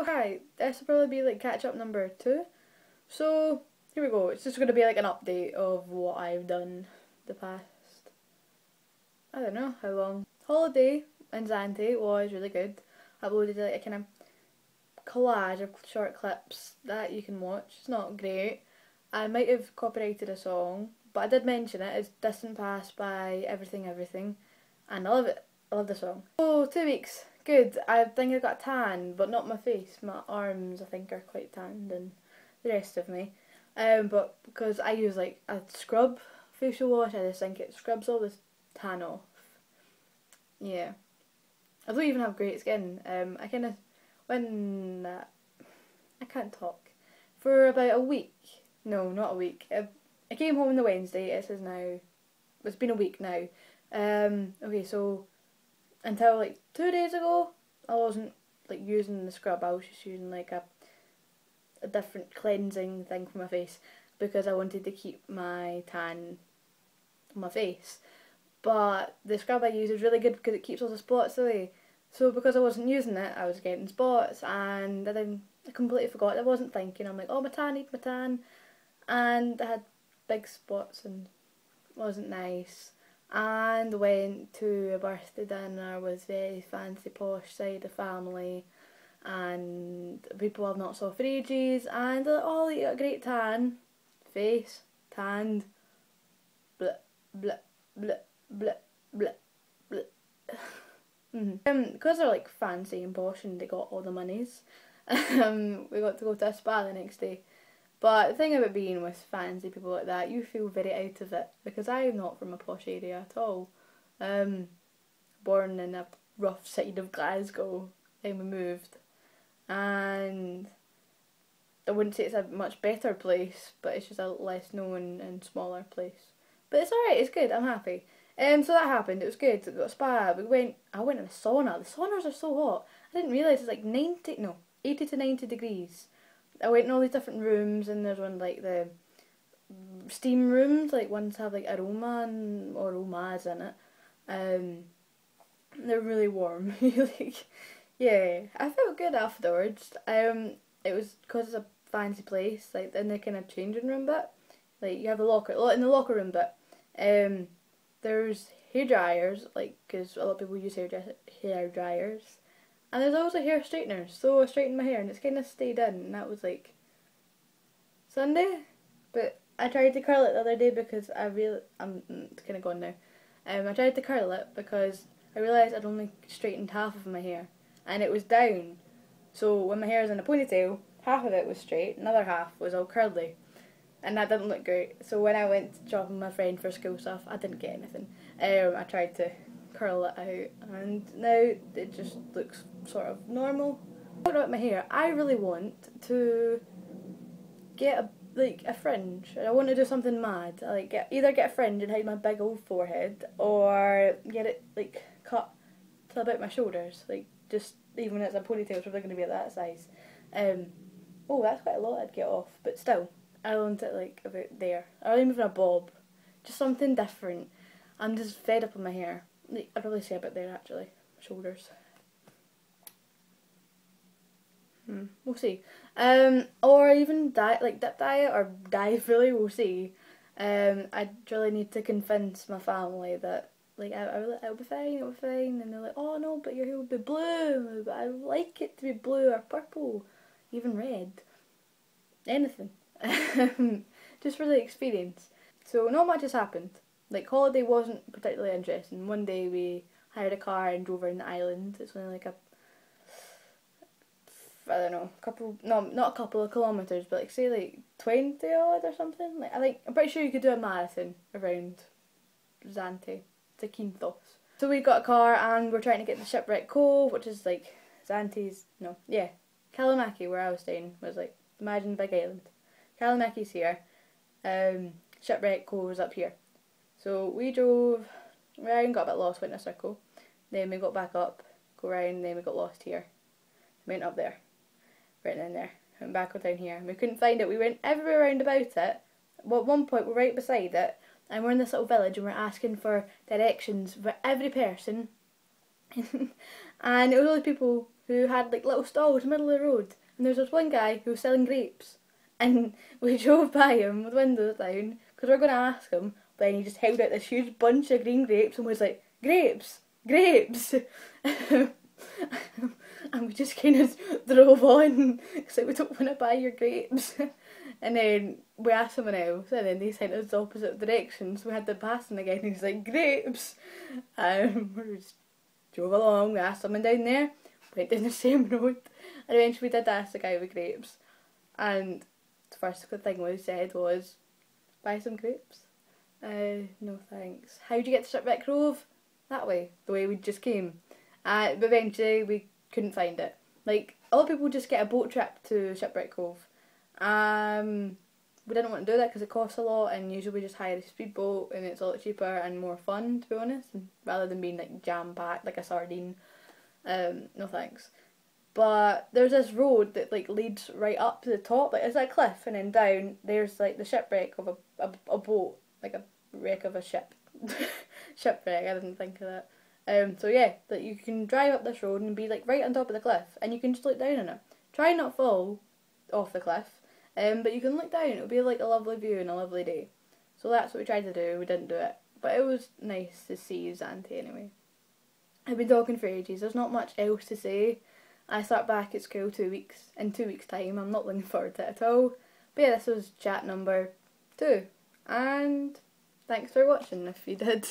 Okay, this will probably be like catch up number 2. So here we go. It's just going to be like an update of what I've done the past, I don't know how long. Holiday in Zante was really good. I uploaded like a kind of collage of short clips that you can watch. It's not great. I might have copyrighted a song, but I did mention it. It's Distant Past by Everything Everything, and I love it. I love the song. Oh, 2 weeks. Good. I think I got tan, but not my face. My arms, I think, are quite tanned, and the rest of me. But because I use like a scrub facial wash, I just think it scrubs all this tan off. Yeah. I don't even have great skin. I kind of, when, I can't talk. For about a week. No, not a week. I came home on the Wednesday. It says now, it's been a week now. Okay, so until like 2 days ago, I wasn't like using the scrub. I was just using like a different cleansing thing for my face because I wanted to keep my tan on my face. But the scrub I use is really good because it keeps all the spots away. So because I wasn't using it, I was getting spots, and I completely forgot. I wasn't thinking. I'm like, oh, my tan, need my tan, and I had big spots and it wasn't nice. And went to a birthday dinner with very fancy posh side of the family and people I've not saw for ages, and they're like, oh, you got a great tan. Face, tanned, bleh, bleh, bleh, bleh, bleh, bleh. Because they're like fancy and posh and they got all the monies, we got to go to a spa the next day. But the thing about being with fancy people like that, you feel very out of it, because I'm not from a posh area at all. Born in a rough side of Glasgow, then we moved, and I wouldn't say it's a much better place, but it's just a less known and smaller place. But it's alright, it's good, I'm happy. So that happened, it was good, we got a spa, I went in a sauna. The saunas are so hot. I didn't realise it's like 80 to 90 degrees. I went in all these different rooms, and there's one like the steam rooms, like ones have like aromas in it. They're really warm. Like, yeah, I felt good afterwards. It was because it's a fancy place, like in the kind of changing room bit. Like you have the locker, in the locker room bit. There's hair dryers, like because a lot of people use hair dryers. And there's also hair straighteners, so I straightened my hair and it's kind of stayed in, and that was like Sunday. But I tried to curl it the other day because it's kind of gone now. I tried to curl it because I realised I'd only straightened half of my hair and it was down. So when my hair was in a ponytail, half of it was straight, another half was all curly. And that didn't look great. So when I went shopping with my friend for school stuff, I didn't get anything. I tried to curl it out, and now it just looks sort of normal. Talking about my hair, I really want to get a fringe. I want to do something mad. Either get a fringe and hide my big old forehead, or get it like cut to about my shoulders. Like just even when it's a ponytail, it's probably going to be at that size. Oh, that's quite a lot I'd get off, but still, I want it like about there, or even a bob, just something different. I'm just fed up with my hair. I'd probably say about there actually, shoulders. We'll see. Or even dip diet or dye fully. We'll see. I really need to convince my family that like I'll be fine, it'll be fine, and they're like, oh no, but your hair will be blue. But I like it to be blue or purple, even red, anything. Just for the experience. So not much has happened. Like holiday wasn't particularly interesting. One day we hired a car and drove around the island. It's only like I don't know, not a couple of kilometres, but like say like 20 odd or something. I'm pretty sure you could do a marathon around Zante, Zakynthos. So we got a car and we're trying to get to Shipwreck Cove, which is like Kalamaki, where I was staying, was like, imagine big island. Kalamaki's here, Shipwreck Cove was up here. So we drove around, got a bit lost, went in a circle, then we got back up, go round, then we got lost here, went up there, right down there, went back down here, and we couldn't find it. We went everywhere round about it. Well, at one point we're right beside it, and we're in this little village and we're asking for directions for every person. And it was all the people who had like little stalls in the middle of the road, and there was this one guy who was selling grapes, and we drove by him with windows down because we were going to ask him, but then he just held out this huge bunch of green grapes and was like, grapes, grapes. And we just kind of drove on because we don't want to buy your grapes. And then we asked someone else, and then they sent us the opposite direction, so we had to pass them again, and he's like, grapes. We just drove along, we asked someone down there, went down the same road, and eventually we did ask the guy with grapes. And the first thing we said was, buy some grapes? No thanks. How'd you get to Shipwreck Grove? That way, the way we just came. But eventually we couldn't find it. Like, a lot of people just get a boat trip to Shipwreck Cove. We didn't want to do that because it costs a lot, and usually we just hire a speedboat and it's a lot cheaper and more fun, to be honest, rather than being like jam-packed like a sardine. No thanks. But there's this road that like leads right up to the top, like it's like a cliff, and then down there's like the shipwreck of a boat, like a wreck of a ship. Shipwreck, I didn't think of that. So yeah, that you can drive up this road and be like right on top of the cliff, and you can just look down on it. Try not fall off the cliff, but you can look down. It'll be like a lovely view and a lovely day. So that's what we tried to do. We didn't do it, but it was nice to see Zante anyway. I've been talking for ages. There's not much else to say. I start back at school in 2 weeks' time. I'm not looking forward to it at all. But yeah, this was chat number 2, and thanks for watching if you did.